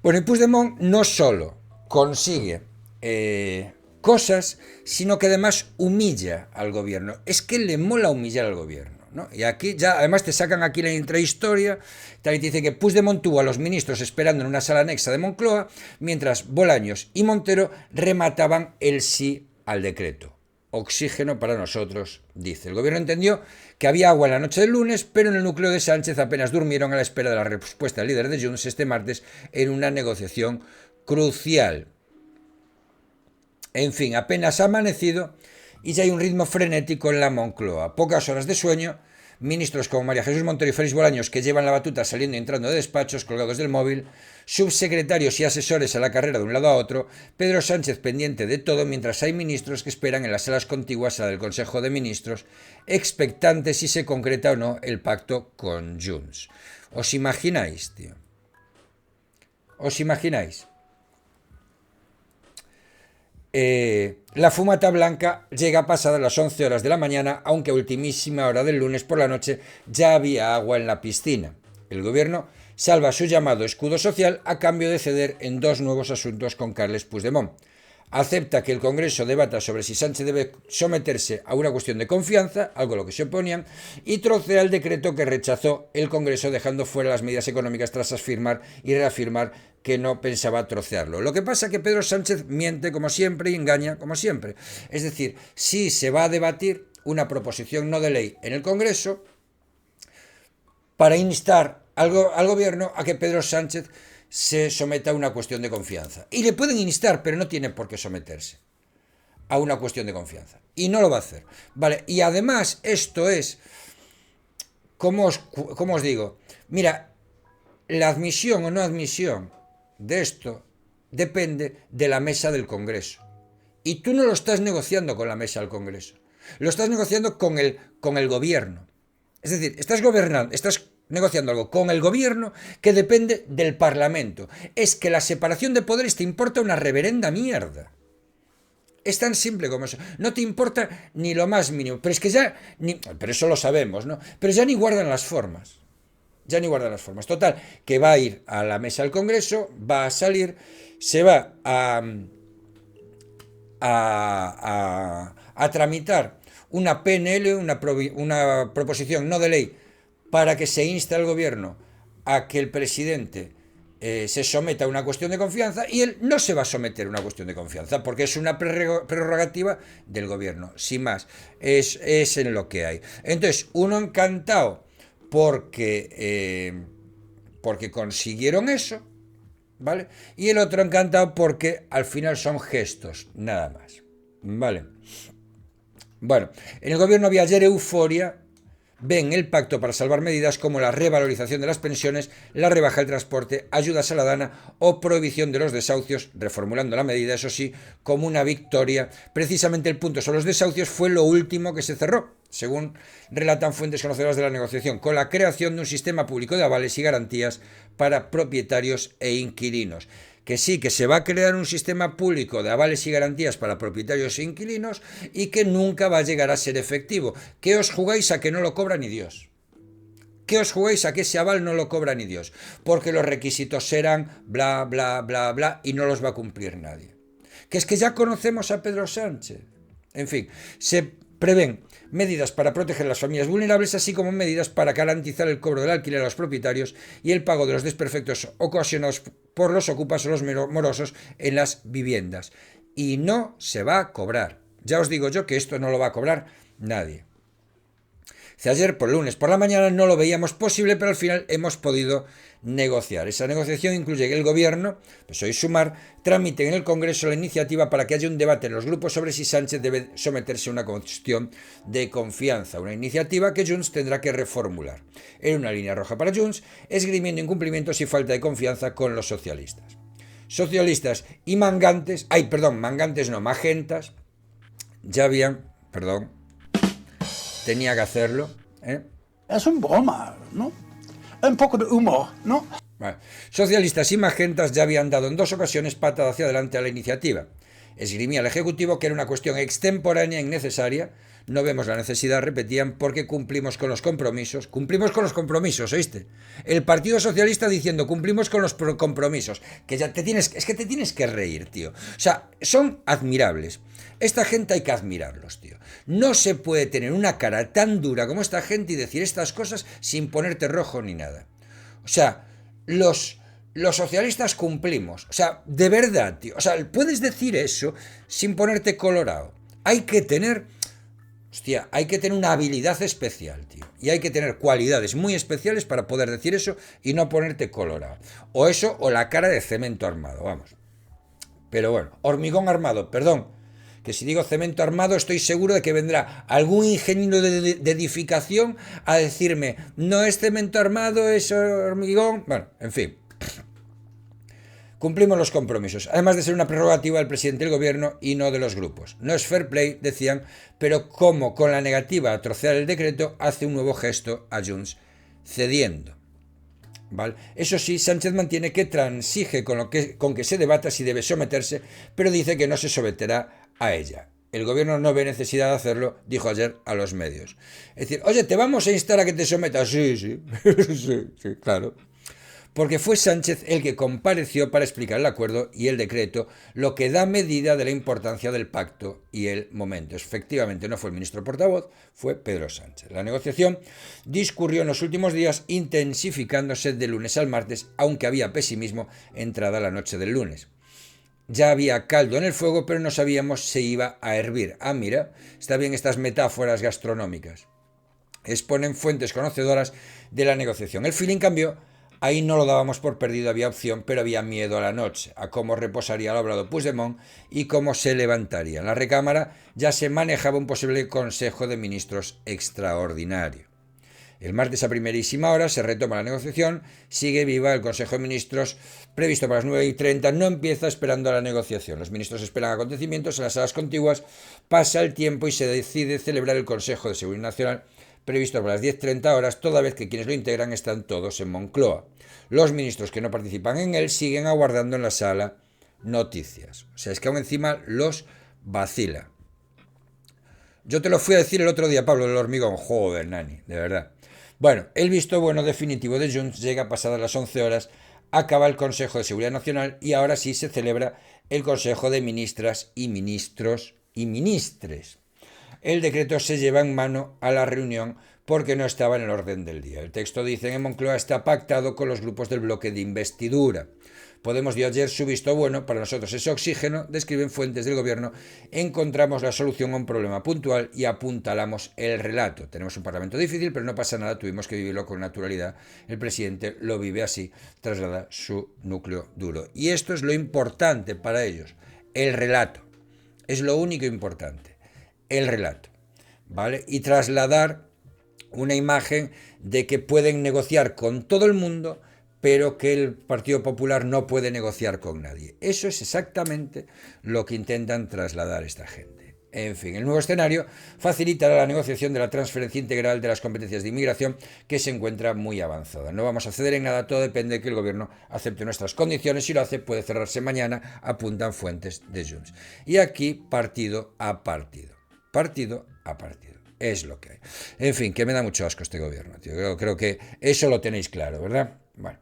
Bueno, y Puigdemont no solo consigue cosas, sino que además humilla al gobierno. Es que le mola humillar al gobierno, ¿no? Y aquí ya, además te sacan aquí la intrahistoria, tal y te dice que Puigdemont tuvo a los ministros esperando en una sala anexa de Moncloa, mientras Bolaños y Montero remataban el sí al decreto. Oxígeno para nosotros, dice. El gobierno entendió que había agua en la noche del lunes, pero en el núcleo de Sánchez apenas durmieron a la espera de la respuesta del líder de Junts este martes en una negociación crucial. En fin, apenas ha amanecido y ya hay un ritmo frenético en la Moncloa. Pocas horas de sueño, ministros como María Jesús Montero y Félix Bolaños que llevan la batuta saliendo y entrando de despachos colgados del móvil, subsecretarios y asesores a la carrera de un lado a otro, Pedro Sánchez pendiente de todo mientras hay ministros que esperan en las salas contiguas a la del Consejo de Ministros, expectantes si se concreta o no el pacto con Junts. ¿Os imagináis, tío? ¿Os imagináis? La fumata blanca llega pasadas las 11 horas de la mañana, aunque a ultimísima hora del lunes por la noche ya había agua en la piscina. El gobierno salva su llamado escudo social a cambio de ceder en dos nuevos asuntos con Carles Puigdemont. Acepta que el Congreso debata sobre si Sánchez debe someterse a una cuestión de confianza, algo a lo que se oponían, y trocea el decreto que rechazó el Congreso dejando fuera las medidas económicas tras afirmar y reafirmar que no pensaba trocearlo. Lo que pasa es que Pedro Sánchez miente como siempre y engaña como siempre. Es decir, si se va a debatir una proposición no de ley en el Congreso para instar al gobierno a que Pedro Sánchez se someta a una cuestión de confianza. Y le pueden instar, pero no tiene por qué someterse a una cuestión de confianza. Y no lo va a hacer. Vale, y además esto es, ¿cómo os digo? Mira, la admisión o no admisión de esto depende de la mesa del Congreso. Y tú no lo estás negociando con la mesa del Congreso. Lo estás negociando con el gobierno. Es decir, estás negociando algo con el gobierno que depende del Parlamento. Es que la separación de poderes te importa una reverenda mierda. Es tan simple como eso. No te importa ni lo más mínimo. Pero es que ya... pero eso lo sabemos, ¿no? Pero ya ni guardan las formas. Ya ni guardan las formas. Total, que va a ir a la mesa del Congreso, va a salir, se va a tramitar una PNL, una proposición no de ley, para que se inste al gobierno a que el presidente se someta a una cuestión de confianza, y él no se va a someter a una cuestión de confianza porque es una prerrogativa del gobierno, sin más, es en lo que hay. Entonces, uno encantado porque consiguieron eso, ¿vale? Y el otro encantado porque al final son gestos, nada más, ¿vale? Bueno, en el gobierno había ayer euforia. Ven el pacto para salvar medidas como la revalorización de las pensiones, la rebaja del transporte, ayuda saladana o prohibición de los desahucios, reformulando la medida, eso sí, como una victoria. Precisamente el punto sobre los desahucios fue lo último que se cerró, según relatan fuentes conocedoras de la negociación, con la creación de un sistema público de avales y garantías para propietarios e inquilinos. Que sí, que se va a crear un sistema público de avales y garantías para propietarios e inquilinos y que nunca va a llegar a ser efectivo. ¿Qué os jugáis a que no lo cobra ni Dios? ¿Qué os jugáis a que ese aval no lo cobra ni Dios? Porque los requisitos serán bla, bla, bla, bla y no los va a cumplir nadie. Que es que ya conocemos a Pedro Sánchez. En fin, se prevén medidas para proteger a las familias vulnerables, así como medidas para garantizar el cobro del alquiler a los propietarios y el pago de los desperfectos ocasionados por los ocupas o los morosos en las viviendas. Y no se va a cobrar. Ya os digo yo que esto no lo va a cobrar nadie. Ayer por el lunes por la mañana no lo veíamos posible, pero al final hemos podido negociar. Esa negociación incluye que el gobierno, PSOE y Sumar, tramite en el Congreso la iniciativa para que haya un debate en los grupos sobre si Sánchez debe someterse a una cuestión de confianza, una iniciativa que Junts tendrá que reformular. En una línea roja para Junts, esgrimiendo incumplimientos y falta de confianza con los socialistas. Socialistas y mangantes, magentas, ya habían, tenía que hacerlo, ¿eh? Es un broma, ¿no? Un poco de humor, ¿no? Vale. Socialistas y magentas ya habían dado en dos ocasiones patada hacia adelante a la iniciativa. esgrimía el Ejecutivo que era una cuestión extemporánea, innecesaria. No vemos la necesidad, repetían, porque cumplimos con los compromisos. Cumplimos con los compromisos, ¿oíste? El Partido Socialista diciendo cumplimos con los compromisos. Que ya es que te tienes que reír, tío. O sea, son admirables. Esta gente hay que admirarlos, tío. No se puede tener una cara tan dura como esta gente y decir estas cosas sin ponerte rojo ni nada. O sea, los socialistas cumplimos. O sea, de verdad, tío. O sea, puedes decir eso sin ponerte colorado. Hay que tener... Hostia, hay que tener una habilidad especial, tío. Y hay que tener cualidades muy especiales para poder decir eso y no ponerte colorado. O eso, o la cara de cemento armado, vamos. Pero bueno, hormigón armado, perdón. Que si digo cemento armado estoy seguro de que vendrá algún ingeniero de edificación a decirme, no es cemento armado, es hormigón. Bueno, en fin. Cumplimos los compromisos, además de ser una prerrogativa del presidente del gobierno y no de los grupos. No es fair play, decían, pero como con la negativa a trocear el decreto, hace un nuevo gesto a Junts, cediendo. ¿Vale? Eso sí, Sánchez mantiene que transige con que se debata si debe someterse, pero dice que no se someterá a ella. El gobierno no ve necesidad de hacerlo, dijo ayer a los medios. Es decir, oye, ¿te vamos a instar a que te sometas? Sí, sí, claro. Porque fue Sánchez el que compareció para explicar el acuerdo y el decreto, lo que da medida de la importancia del pacto y el momento. Efectivamente, no fue el ministro portavoz, fue Pedro Sánchez. La negociación discurrió en los últimos días, intensificándose de lunes al martes, aunque había pesimismo entrada la noche del lunes. Ya había caldo en el fuego, pero no sabíamos si iba a hervir. Ah, mira, está bien estas metáforas gastronómicas. Exponen fuentes conocedoras de la negociación. El feeling cambió. Ahí no lo dábamos por perdido, había opción, pero había miedo a la noche, a cómo reposaría el hablado Puigdemont y cómo se levantaría. En la recámara ya se manejaba un posible Consejo de Ministros extraordinario. El martes a primerísima hora se retoma la negociación, sigue viva el Consejo de Ministros previsto para las 9:30, no empieza esperando a la negociación. Los ministros esperan acontecimientos en las salas contiguas, pasa el tiempo y se decide celebrar el Consejo de Seguridad Nacional previsto para las 10:30 horas, toda vez que quienes lo integran están todos en Moncloa. Los ministros que no participan en él siguen aguardando en la sala noticias. O sea, es que aún encima los vacila. Yo te lo fui a decir el otro día, Pablo, del hormigón. Joder, Nani, de verdad. Bueno, el visto bueno definitivo de Junts llega pasadas las 11 horas, acaba el Consejo de Seguridad Nacional y ahora sí se celebra el Consejo de Ministras y Ministros y Ministres. El decreto se lleva en mano a la reunión porque no estaba en el orden del día. El texto dice en Moncloa está pactado con los grupos del bloque de investidura. Podemos dio ayer su visto bueno, para nosotros es oxígeno, describen fuentes del gobierno, encontramos la solución a un problema puntual y apuntalamos el relato. Tenemos un parlamento difícil, pero no pasa nada, tuvimos que vivirlo con naturalidad. El presidente lo vive así, traslada su núcleo duro. Y esto es lo importante para ellos, el relato. Es lo único importante. El relato, ¿vale? Y trasladar una imagen de que pueden negociar con todo el mundo, pero que el Partido Popular no puede negociar con nadie. Eso es exactamente lo que intentan trasladar esta gente. En fin, el nuevo escenario facilitará la negociación de la transferencia integral de las competencias de inmigración, que se encuentra muy avanzada. No vamos a ceder en nada, todo depende de que el gobierno acepte nuestras condiciones. Si lo hace, puede cerrarse mañana, apuntan fuentes de Junts. Y aquí, partido a partido. Partido a partido. Es lo que hay. En fin, que me da mucho asco este gobierno, tío. Creo que eso lo tenéis claro, ¿verdad? Bueno.